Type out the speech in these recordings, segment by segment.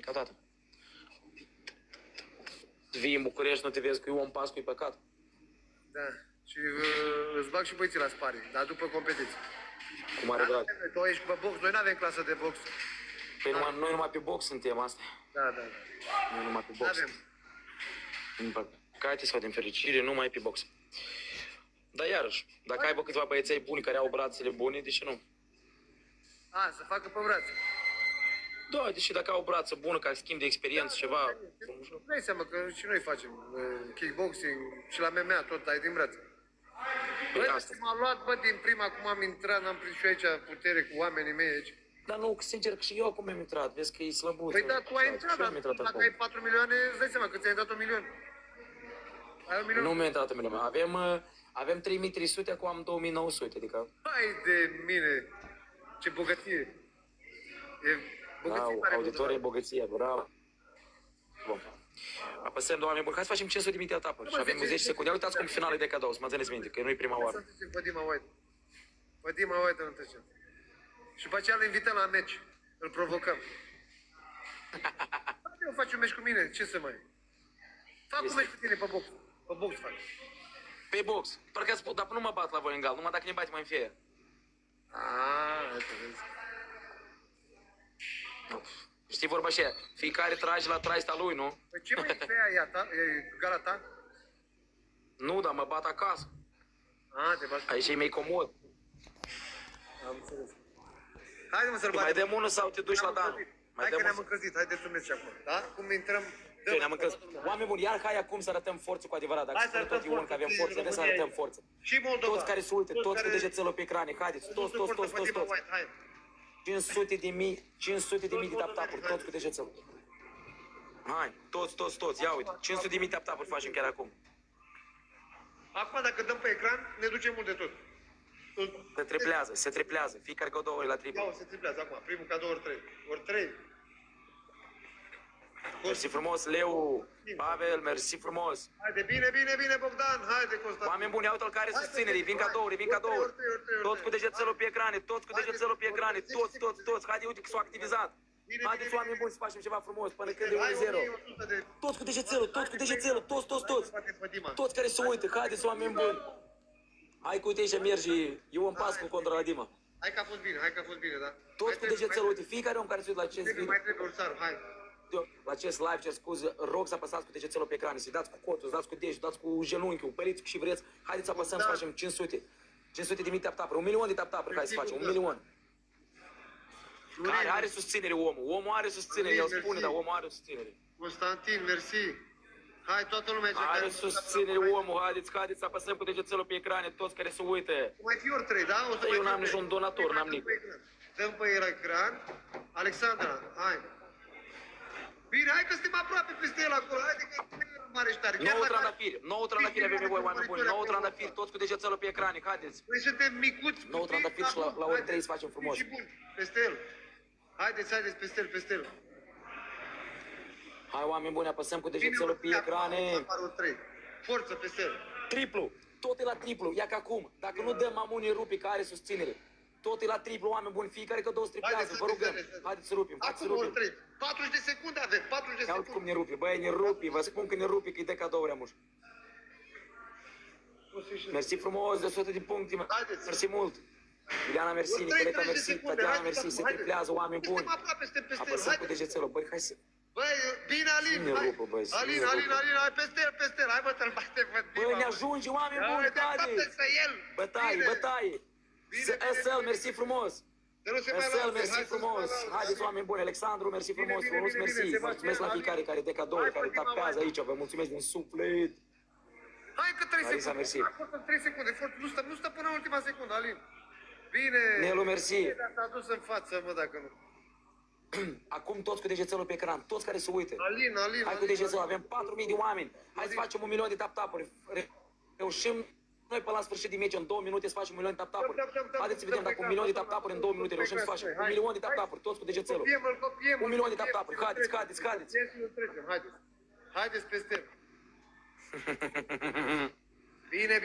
E ca toată. Vii în București, nu te vezi cu Ion Pascu, e păcat. Da. Și îți bag și băieții la sparing, dar după competiție. Cu mare drag. Tu ești pe box, noi nu avem clasă de box. Păi noi numai pe box suntem, asta. Da. Noi numai pe box. Din păcate sau din fericire, numai pe box. Dar iarăși, dacă ai câțiva băieței buni care au brațele bune, de ce nu? A, să facă pe brațe. Da, deși dacă au brață bună, ca schimb de experiență, ceva... Nu dai seama că și noi facem kickboxing și la MMA tot ai din brațe. Păi Bă, asta. m-a luat, bă, din prima, cum am intrat, n-am prins și eu aici putere cu oamenii mei aici. Dar nu, sincer, că și eu acum am intrat, vezi că e slăbuță. Păi da, tu ai intrat, dar dacă ai 4 milioane, îți dai seama că ți-ai intrat 1 milion. Ai 1 milion? Nu mi-a intrat 1 milion. Avem 3300, acum am 2900, adică... Hai de mine, ce bogăție. E bogăție Da, mare. auditorii, bogăție, bravo. Bun. Apăsăm, doamne buni, hai să facem 500 de mii de etapuri și avem 10 secunde. Uitați cum finalul de cadou, să mă țineți minte, că nu e prima Să oară. trecem pe Dima White. Pe Dima White îl trecem. Și după aceea îl invităm la meci. Îl provocăm. Eu faci un meci cu mine, ce să mai... Fac un meci cu tine pe box. Pe box fac. Pe box. Parcă ați spus, dar nu mă bat la voi în gal, numai dacă ne bate mai în feie. Aaa, uite, vezi. Știi vorba așa, fiecare trage la traista lui, nu? Păi ce mai e pe aia ta? E gara ta? Nu, dar mă bat acasă. A, te bați. Aici e mai comod. Am înțeles. Haide mă să-l Mai batem. dăm unul sau te duci la Dan? Hai că ne-am încălzit, haideți să mergem acum. Da? Cum intrăm... Bine, ne-am încălzit. Oameni buni, iar hai acum să arătăm forță cu adevărat. Dacă Hai să spune tot arătăm Ion că avem forță, forță, trebuie să arătăm forță. Și Moldova. Toți care se uită, toți cu degețelul pe ecrane, haideți, toți. 500 de mii de tap-tap-uri, toți cu degețelul. Hai, toți, ia uite, 500 de mii tap-tap-uri facem chiar acum. Acum dacă dăm pe ecran, ne ducem mult de tot. Se triplează, fiecare cu 2 ori la triplu. Ia, se triplează acum, primul cadou ori 3. Ori 3. Mersi frumos, Leu, Pavel, mersi frumos. Haide, bine, Bogdan, haide, Constantin. Oameni buni, uite-l care susținerii, vin cadouri. Toți cu degețelul pe ecrane, toți, haide, uite că s-au activizat. Haideți, oameni buni, să facem ceva frumos, până când e 1-0. Toți cu degețelul, toți. Toți care se uită, haideți, oameni buni. Hai că uite aici merge Ion Pascu contra la Dima. Hai că a fost bine, da? Toți cu degețelul, uite, fiecare om care se uită la acest video. Mai trebuie Ursaru, hai. La acest live, cer scuze, rog să apăsați cu degețelul pe ecran, să-i dați cu cotul, să dați cu degetul, dați cu genunchiul, păliți și vreți. Haideți să apăsăm să facem 500. 500 de mii tap-tap-uri, 1 milion de tap-tap-uri, hai să facem, 1 milion. Care are susținere omul are susținere, el spune, dar omul are susținere. Constantin, mersi. Hai, toată lumea. Are susținere omul, haideți să apăsăm cu degețelul pe ecrane, toți care se uită. Mai fi ori 3, da? Eu n-am niciun donator, n-am nimic. Dăm pe ecran. Alexandra, hai. Bine, hai că suntem aproape peste el acolo, haide că e mare și tare. 9 trandafiri avem nevoie, oameni buni, 9 trandafiri, toți cu degețelul pe ecrane, haideți. Noi suntem micuți. 9 trandafiri și la ori 3 să facem frumos. Și bun, peste el. Haideți, peste el. Hai, oameni buni, apăsăm cu degețelul pe ecrane. Forță peste el. Triplu, tot e la triplu, ia ca acum. Dacă nu dăm mamunii rupi care are susținere. Tot e la triplu, oameni buni, fiecare că 2 striplează, vă rugăm. Haideți să rupim, Acum ori 3. 40 de secunde avem, 40 de secunde. secunde. Ia cum ne rupi, băi, ne rupi, vă spun că ne rupi, că îi dă cadouri amuși. Mersi frumos, de 100 de puncte, mersi mult. Ileana, mersi, Nicoleta, mersi, Tatiana, mersi, se triplează, oameni buni. Apăsăm cu degețelul, băi, hai să... Băi, bine, Alin, hai. Alin, hai peste el, hai bă, să-l bate pe Dima. Băi, ne ajunge, oameni buni, haideți. Bătaie. SL, mersi frumos. SL, mersi frumos. Haideți, oameni buni, Alexandru, mersi frumos, Ionuț, mersi. Mulțumesc la fiecare care dă cadouri, care tapează aici, vă mulțumesc din suflet. Hai că 3 secunde. Mersi. 3 secunde, nu stă până ultima secundă, Alin. Bine. Nelu, mersi. S-a dus în față, mă, dacă nu. Acum toți cu degețelul pe ecran, toți care se uită. Alin. Hai cu degețelul, avem 4.000 de oameni. Hai să facem 1 milion de tap-tap-uri. Reușim noi până la sfârșit de meci, în 2 minute să facem 1 milion de tap-tap-uri. Haideți să vedem dacă 1 milion de tap-tap-uri în 2 minute reușim să facem. 1 milion de tap-tap-uri, toți cu degețelul. 1 milion de tap-tap-uri, haideți. Haideți peste el. Bine.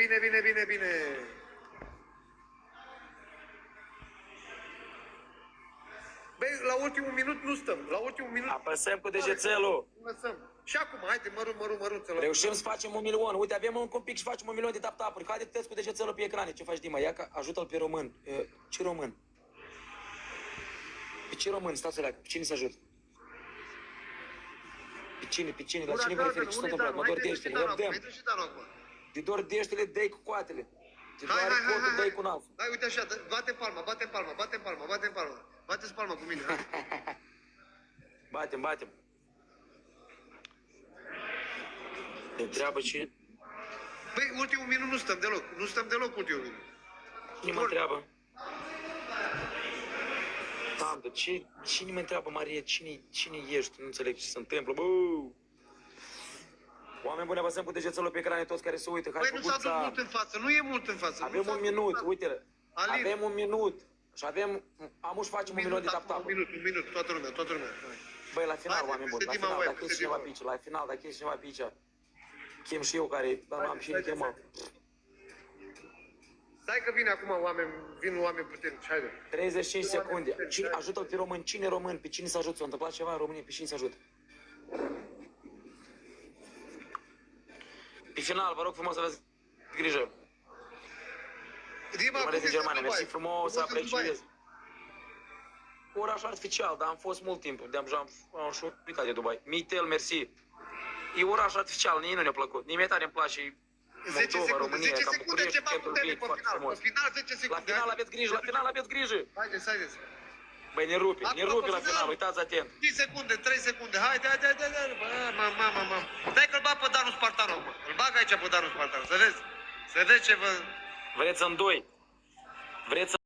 Băi, la ultimul minut nu stăm. La ultimul minut Apăsăm cu degețelul. nu lăsăm. Și acum, haide, măruță. Reușim să facem 1 milion. Uite, avem încă un pic și facem 1 milion de tap-tap-uri. Haide, tăți cu degețelul pe ecrane. Ce faci, Dima? Ia că ajută-l pe român. Ce român? Pe ce român? Stați alea, pe cine să ajut? Pe cine? La cine vă referi? Ce s-a întâmplat? Mă dor deștele, răbdăm. De dor deștele, dă-i cu coatele. Te doare cotul, dă-i cu nasul. Hai, uite așa, bate palma. Bateți palma cu mine, hai. Batem. Te întreabă cine? Băi, ultimul minut nu stăm deloc ultimul minut. Cine mă întreabă? Doamne, cine mă întreabă, Marie? Cine ești? Nu înțeleg ce se întâmplă, bă! Oameni buni, apăsăm cu degețelul pe ecrane toți care se uită. Băi, nu s-a dus mult în față, nu e mult în față. Avem 1 minut, uite-le. Avem 1 minut. Și avem, amuși facem 1 milion de tap-tap. Un minut, toată lumea. Băi, la final, Haide, oameni buni, la Dima final, Web, dacă ești cineva pe aici, la final, dacă ești cineva pe aici, chem și eu care, dar nu am și chemă. Stai că vine acum vin oameni puternici, haide. 35 secunde. Ajută-l pe român, cine român, pe cine să ajut? S-a întâmplat ceva în România, pe cine să ajut? Pe final, vă rog frumos să aveți grijă. Dima, Urmăresc cum din ești Germania, în Dubai? mersi frumos, Cum ești în Dubai? apreciez. Oraș artificial, dar am fost mult timp, am și uitat de Dubai. Mitel, mersi. E oraș artificial, nici nu ne-a plăcut. Nici tare îmi place 10 Moldova, secunde, România, 10 ca secunde București, ceva centrul puternic vechi, pe foarte final. frumos. Pe final 10 secunde. La final aveți grijă, Haideți. Băi, ne rupe la final, uitați atent. 5 secunde, 3 secunde, haide. Mamă. Dai că-l bag pe Danu Spartanu acum. Îl bag aici pe Danu Spartanu, să vezi ce vă... Vreți în doi. Vreți